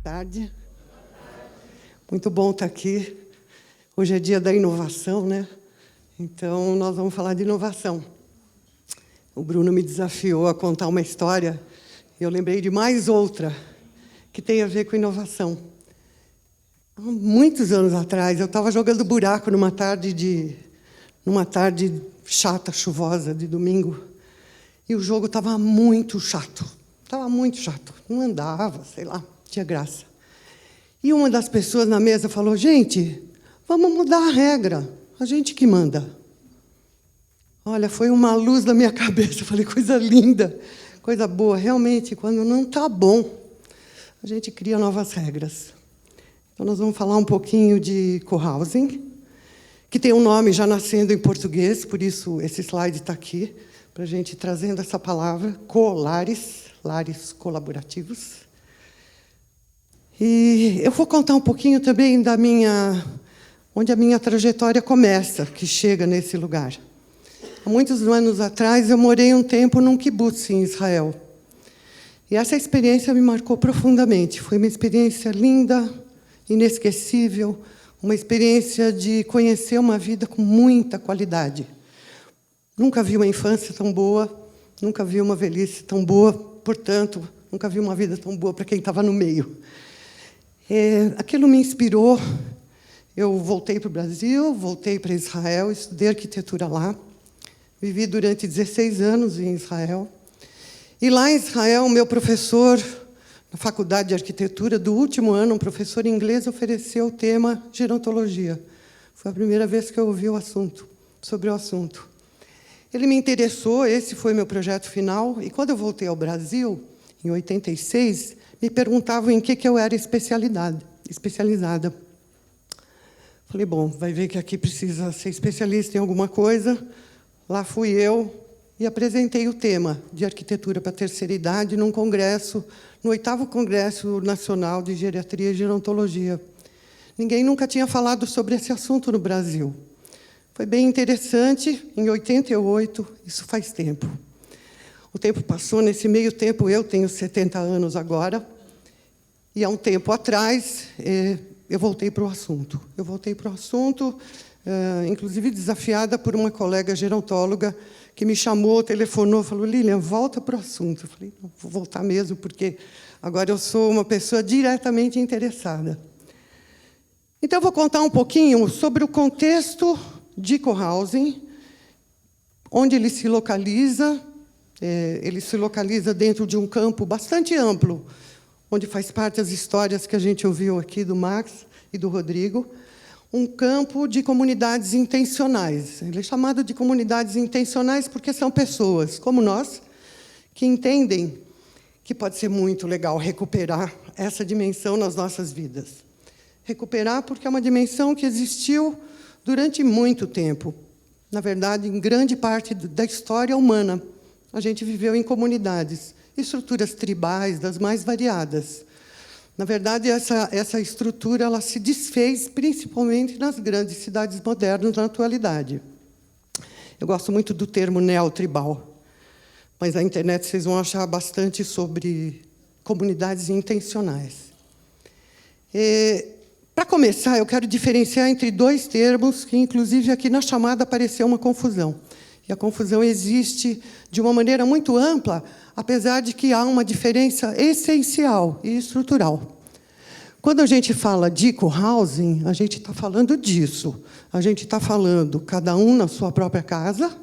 Tarde. Muito bom estar aqui. Hoje é dia da inovação, né? Então, nós vamos falar de inovação. O Bruno me desafiou a contar uma história e eu lembrei de mais outra que tem a ver com inovação. Há muitos anos atrás, eu estava jogando buraco numa tarde chata, chuvosa, de domingo, e o jogo estava muito chato. Estava muito chato. Não andava, sei lá, tinha graça. E uma das pessoas na mesa falou: gente, vamos mudar a regra, a gente que manda. Olha, foi uma luz na minha cabeça. Eu falei: coisa linda, coisa boa. Realmente, quando não está bom, a gente cria novas regras. Então, nós vamos falar um pouquinho de cohousing, que tem um nome já nascendo em português, por isso esse slide está aqui, para a gente trazendo essa palavra, colares, lares colaborativos. E eu vou contar um pouquinho também onde a minha trajetória começa, que chega nesse lugar. Há muitos anos atrás, eu morei um tempo num kibbutz em Israel. E essa experiência me marcou profundamente. Foi uma experiência linda, inesquecível, uma experiência de conhecer uma vida com muita qualidade. Nunca vi uma infância tão boa, nunca vi uma velhice tão boa, portanto, nunca vi uma vida tão boa para quem estava no meio. Aquilo me inspirou. Eu voltei para o Brasil, voltei para Israel, estudei arquitetura lá. Vivi durante 16 anos em Israel. E lá em Israel, o meu professor, na faculdade de arquitetura, do último ano, um professor inglês, ofereceu o tema gerontologia. Foi a primeira vez que eu ouvi sobre o assunto. Ele me interessou, esse foi meu projeto final. E quando eu voltei ao Brasil, em 86, me perguntavam em que eu era especializada. Falei: bom, vai ver que aqui precisa ser especialista em alguma coisa. Lá fui eu e apresentei o tema de arquitetura para a terceira idade num congresso, no 8º Congresso Nacional de Geriatria e Gerontologia. Ninguém nunca tinha falado sobre esse assunto no Brasil. Foi bem interessante. Em 88, isso faz tempo. O tempo passou, nesse meio tempo eu tenho 70 anos agora, e há um tempo atrás eu voltei para o assunto. Inclusive desafiada por uma colega gerontóloga que me chamou, telefonou, falou: Lilian, volta para o assunto. Eu falei: não, vou voltar mesmo, porque agora eu sou uma pessoa diretamente interessada. Então, eu vou contar um pouquinho sobre o contexto de cohousing, onde ele se localiza. Ele se localiza dentro de um campo bastante amplo, onde faz parte as histórias que a gente ouviu aqui do Max e do Rodrigo. Um campo de comunidades intencionais. Ele é chamado de comunidades intencionais porque são pessoas, como nós, que entendem que pode ser muito legal recuperar essa dimensão nas nossas vidas. Recuperar porque é uma dimensão que existiu durante muito tempo. Na verdade, em grande parte da história humana, a gente viveu em comunidades, estruturas tribais das mais variadas. Na verdade, essa estrutura ela se desfez principalmente nas grandes cidades modernas na atualidade. Eu gosto muito do termo neotribal, mas na internet vocês vão achar bastante sobre comunidades intencionais. Para começar, eu quero diferenciar entre dois termos que, inclusive, aqui na chamada apareceu uma confusão. E a confusão existe de uma maneira muito ampla, apesar de que há uma diferença essencial e estrutural. Quando a gente fala de cohousing, a gente está falando disso. A gente está falando cada um na sua própria casa,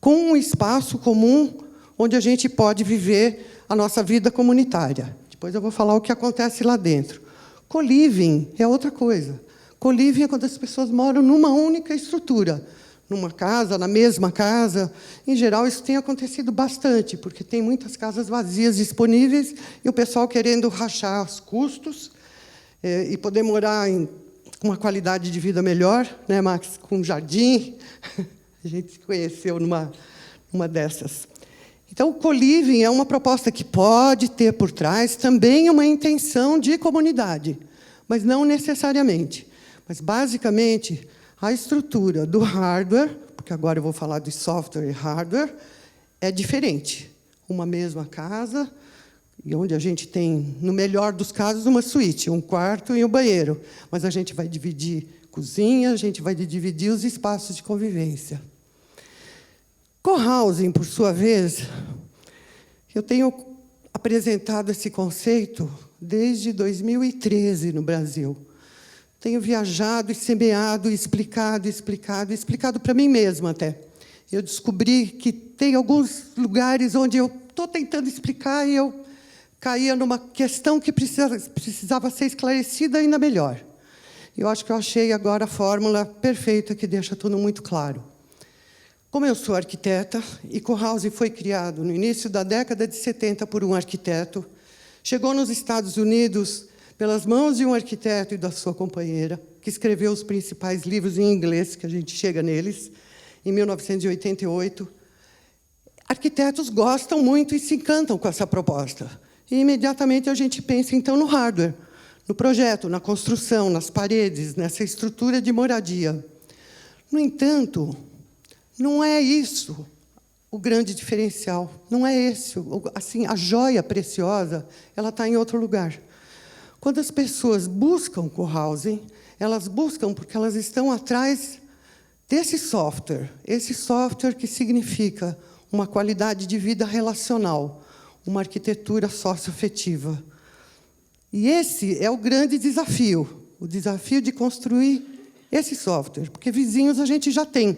com um espaço comum onde a gente pode viver a nossa vida comunitária. Depois eu vou falar o que acontece lá dentro. Co-living é outra coisa. Co-living é quando as pessoas moram numa única estrutura, numa casa, na mesma casa. Em geral, isso tem acontecido bastante, porque tem muitas casas vazias disponíveis e o pessoal querendo rachar os custos e poder morar com uma qualidade de vida melhor, né, Max? Com um jardim. A gente se conheceu numa dessas. Então, o co-living é uma proposta que pode ter por trás também uma intenção de comunidade, mas não necessariamente. Mas, basicamente, a estrutura do hardware, porque agora eu vou falar de software e hardware, é diferente. Uma mesma casa, e onde a gente tem, no melhor dos casos, uma suíte, um quarto e um banheiro. Mas a gente vai dividir cozinha, a gente vai dividir os espaços de convivência. Cohousing, por sua vez, eu tenho apresentado esse conceito desde 2013 no Brasil. Tenho viajado e semeado, explicado para mim mesma até. Eu descobri que tem alguns lugares onde eu estou tentando explicar e eu caía numa questão que precisava ser esclarecida ainda melhor. Eu acho que eu achei agora a fórmula perfeita que deixa tudo muito claro. Como eu sou arquiteta, e Cohousing foi criado no início da década de 70 por um arquiteto, chegou nos Estados Unidos pelas mãos de um arquiteto e da sua companheira, que escreveu os principais livros em inglês, que a gente chega neles, em 1988. Arquitetos gostam muito e se encantam com essa proposta. E, imediatamente, a gente pensa, então, no hardware, no projeto, na construção, nas paredes, nessa estrutura de moradia. No entanto, não é isso o grande diferencial. Não é esse. Assim, a joia preciosa, ela está em outro lugar. Quando as pessoas buscam cohousing, elas buscam porque elas estão atrás desse software. Esse software que significa uma qualidade de vida relacional, uma arquitetura socioafetiva. E esse é o grande desafio, o desafio de construir esse software, porque vizinhos a gente já tem.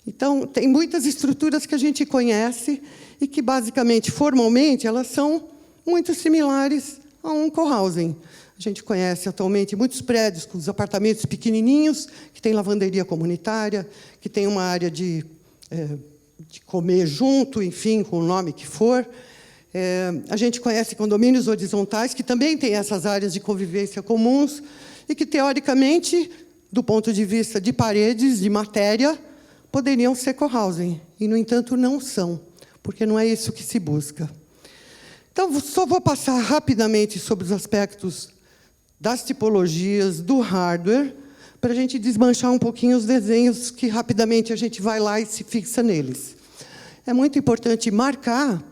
Então, tem muitas estruturas que a gente conhece e que, basicamente, formalmente, elas são muito similares a um cohousing. A gente conhece atualmente muitos prédios com os apartamentos pequenininhos, que tem lavanderia comunitária, que tem uma área de comer junto, enfim, com o nome que for. A gente conhece condomínios horizontais, que também têm essas áreas de convivência comuns e que, teoricamente, do ponto de vista de paredes, de matéria, poderiam ser cohousing, e, no entanto, não são, porque não é isso que se busca. Então, só vou passar rapidamente sobre os aspectos das tipologias, do hardware, para a gente desmanchar um pouquinho os desenhos, que rapidamente a gente vai lá e se fixa neles. É muito importante marcar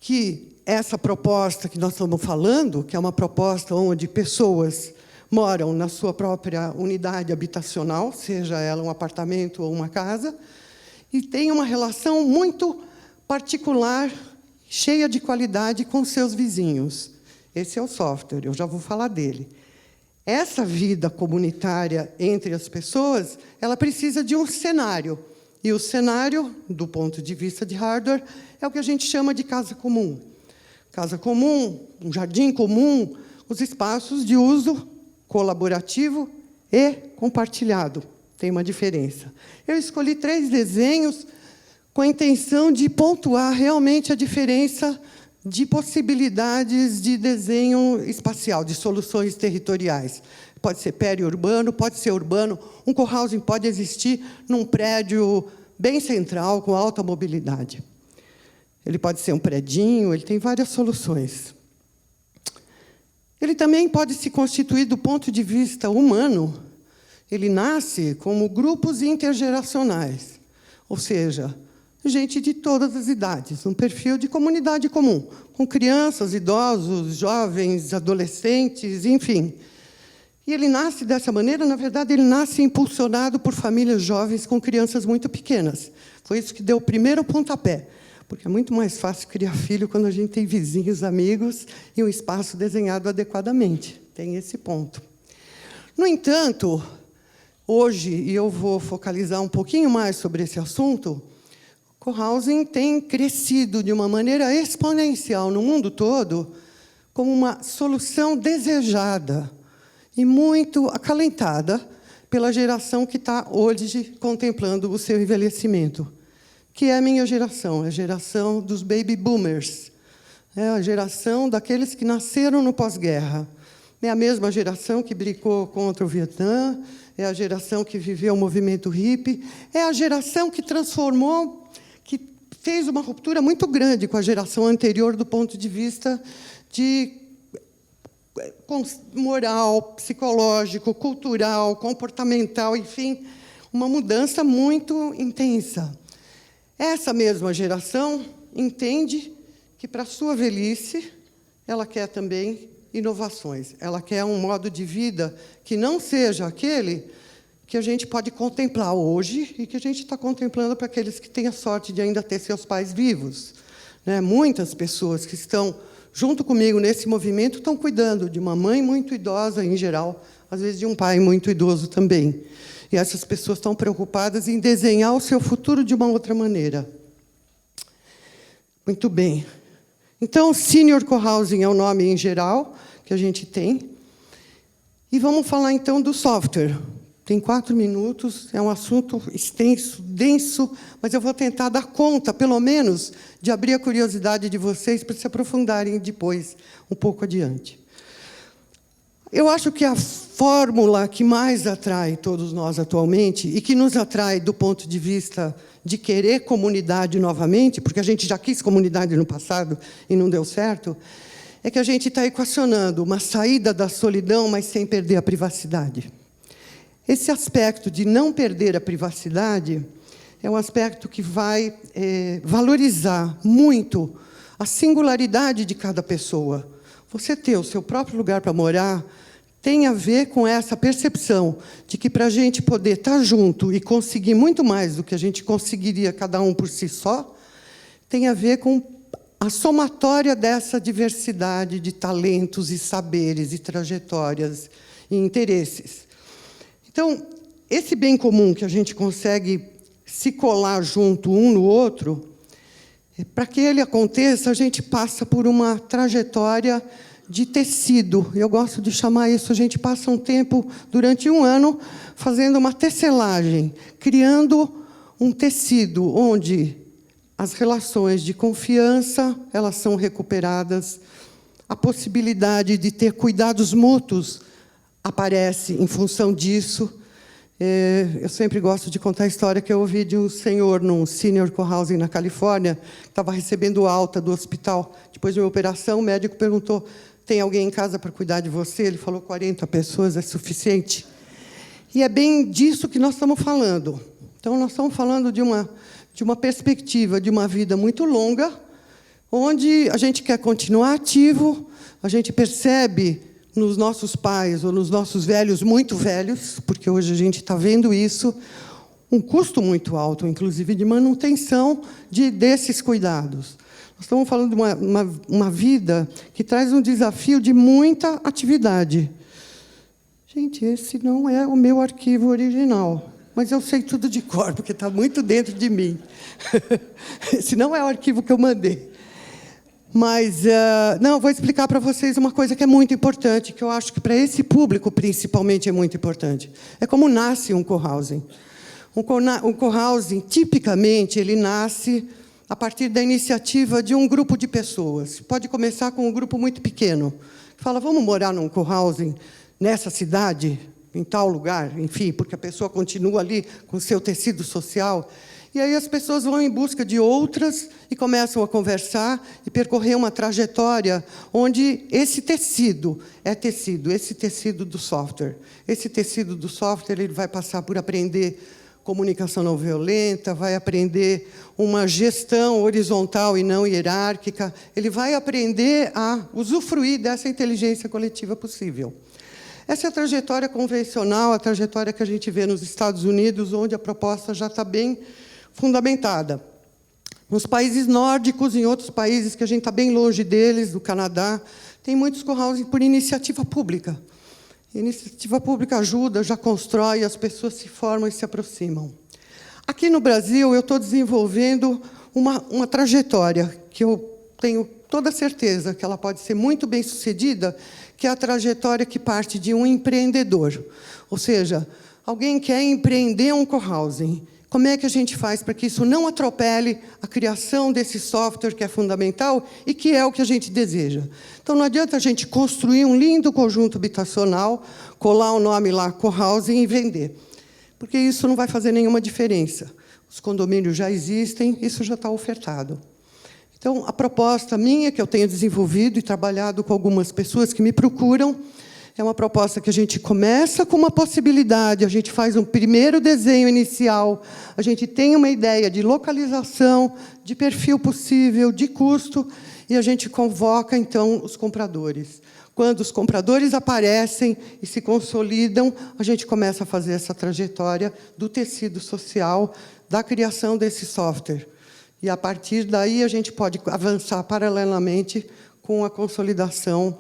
que essa proposta que nós estamos falando, que é uma proposta onde pessoas moram na sua própria unidade habitacional, seja ela um apartamento ou uma casa, e tem uma relação muito particular, cheia de qualidade com seus vizinhos. Esse é o software, eu já vou falar dele. Essa vida comunitária entre as pessoas, ela precisa de um cenário. E o cenário, do ponto de vista de hardware, é o que a gente chama de casa comum. Casa comum, um jardim comum, os espaços de uso colaborativo e compartilhado. Tem uma diferença. Eu escolhi 3 desenhos com a intenção de pontuar realmente a diferença de possibilidades de desenho espacial, de soluções territoriais. Pode ser periurbano, pode ser urbano. Um cohousing pode existir num prédio bem central, com alta mobilidade. Ele pode ser um predinho, ele tem várias soluções. Ele também pode se constituir do ponto de vista humano. Ele nasce como grupos intergeracionais, ou seja, gente de todas as idades, um perfil de comunidade comum, com crianças, idosos, jovens, adolescentes, enfim. E ele nasce dessa maneira, na verdade, ele nasce impulsionado por famílias jovens com crianças muito pequenas. Foi isso que deu o primeiro pontapé, porque é muito mais fácil criar filho quando a gente tem vizinhos, amigos e um espaço desenhado adequadamente. Tem esse ponto. No entanto, hoje, e eu vou focalizar um pouquinho mais sobre esse assunto, cohousing tem crescido de uma maneira exponencial no mundo todo como uma solução desejada e muito acalentada pela geração que está hoje contemplando o seu envelhecimento, que é a minha geração, a geração dos baby boomers, é a geração daqueles que nasceram no pós-guerra. É a mesma geração que brigou contra o Vietnã, é a geração que viveu o movimento hippie, é a geração que transformou, que fez uma ruptura muito grande com a geração anterior do ponto de vista de moral, psicológico, cultural, comportamental, enfim, uma mudança muito intensa. Essa mesma geração entende que, para a sua velhice, ela quer também inovações. Ela quer um modo de vida que não seja aquele que a gente pode contemplar hoje e que a gente está contemplando para aqueles que têm a sorte de ainda ter seus pais vivos. Né? Muitas pessoas que estão junto comigo nesse movimento estão cuidando de uma mãe muito idosa, em geral, às vezes de um pai muito idoso também. E essas pessoas estão preocupadas em desenhar o seu futuro de uma outra maneira. Muito bem. Então, Senior Cohousing é o nome em geral que a gente tem. E vamos falar, então, do software. Tem 4 minutos, é um assunto extenso, denso, mas eu vou tentar dar conta, pelo menos, de abrir a curiosidade de vocês para se aprofundarem depois, um pouco adiante. Eu acho que a fórmula que mais atrai todos nós atualmente, e que nos atrai do ponto de vista de querer comunidade novamente, porque a gente já quis comunidade no passado e não deu certo, é que a gente está equacionando uma saída da solidão, mas sem perder a privacidade. Esse aspecto de não perder a privacidade é um aspecto que vai valorizar muito a singularidade de cada pessoa. Você ter o seu próprio lugar para morar tem a ver com essa percepção de que, para a gente poder estar junto e conseguir muito mais do que a gente conseguiria cada um por si só, tem a ver com a somatória dessa diversidade de talentos e saberes e trajetórias e interesses. Então, esse bem comum que a gente consegue se colar junto um no outro, para que ele aconteça, a gente passa por uma trajetória de tecido. Eu gosto de chamar isso, a gente passa um tempo, durante um ano, fazendo uma tecelagem, criando um tecido onde as relações de confiança elas são recuperadas, a possibilidade de ter cuidados mútuos aparece em função disso. Eu sempre gosto de contar a história que eu ouvi de um senhor num senior cohousing na Califórnia, que estava recebendo alta do hospital. Depois de uma operação, o médico perguntou: tem alguém em casa para cuidar de você? Ele falou: 40 pessoas é suficiente. E é bem disso que nós estamos falando. Então, nós estamos falando de uma perspectiva de uma vida muito longa, onde a gente quer continuar ativo, a gente percebe nos nossos pais ou nos nossos velhos muito velhos, porque hoje a gente está vendo isso, um custo muito alto, inclusive de manutenção desses cuidados. Nós estamos falando de uma vida que traz um desafio de muita atividade. Gente, esse não é o meu arquivo original, mas eu sei tudo de cor, porque está muito dentro de mim. Esse não é o arquivo que eu mandei. Mas, não, vou explicar para vocês uma coisa que é muito importante, que eu acho que, para esse público, principalmente, é muito importante. É como nasce um cohousing. Um cohousing, tipicamente, ele nasce a partir da iniciativa de um grupo de pessoas. Pode começar com um grupo muito pequeno. Fala: vamos morar num cohousing nessa cidade, em tal lugar, enfim, porque a pessoa continua ali com o seu tecido social. E aí as pessoas vão em busca de outras e começam a conversar e percorrer uma trajetória onde esse tecido esse tecido do software. Esse tecido do software ele vai passar por aprender comunicação não violenta, vai aprender uma gestão horizontal e não hierárquica, ele vai aprender a usufruir dessa inteligência coletiva possível. Essa é a trajetória convencional, a trajetória que a gente vê nos Estados Unidos, onde a proposta já está bem fundamentada. Nos países nórdicos, em outros países que a gente está bem longe deles, do Canadá, tem muitos cohousing por iniciativa pública. A iniciativa pública ajuda, já constrói, as pessoas se formam e se aproximam. Aqui no Brasil, eu estou desenvolvendo uma trajetória que eu tenho toda certeza que ela pode ser muito bem-sucedida, que é a trajetória que parte de um empreendedor. Ou seja, alguém quer empreender um cohousing. Como é que a gente faz para que isso não atropele a criação desse software que é fundamental e que é o que a gente deseja? Então, não adianta a gente construir um lindo conjunto habitacional, colar o nome lá, cohousing, e vender. Porque isso não vai fazer nenhuma diferença. Os condomínios já existem, isso já está ofertado. Então, a proposta minha, que eu tenho desenvolvido e trabalhado com algumas pessoas que me procuram, é uma proposta que a gente começa com uma possibilidade, a gente faz um primeiro desenho inicial, a gente tem uma ideia de localização, de perfil possível, de custo, e a gente convoca, então, os compradores. Quando os compradores aparecem e se consolidam, a gente começa a fazer essa trajetória do tecido social, da criação desse software. E, a partir daí, a gente pode avançar paralelamente com a consolidação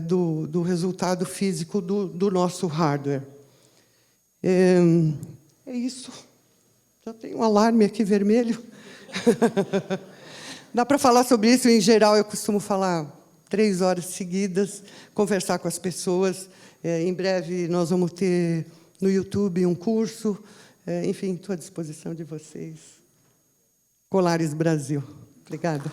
do resultado físico do nosso hardware. É isso. Já tem um alarme aqui vermelho. Dá para falar sobre isso, em geral, eu costumo falar 3 horas seguidas, conversar com as pessoas. Em breve, nós vamos ter no YouTube um curso. Enfim, estou à disposição de vocês. Colares Brasil. Obrigada.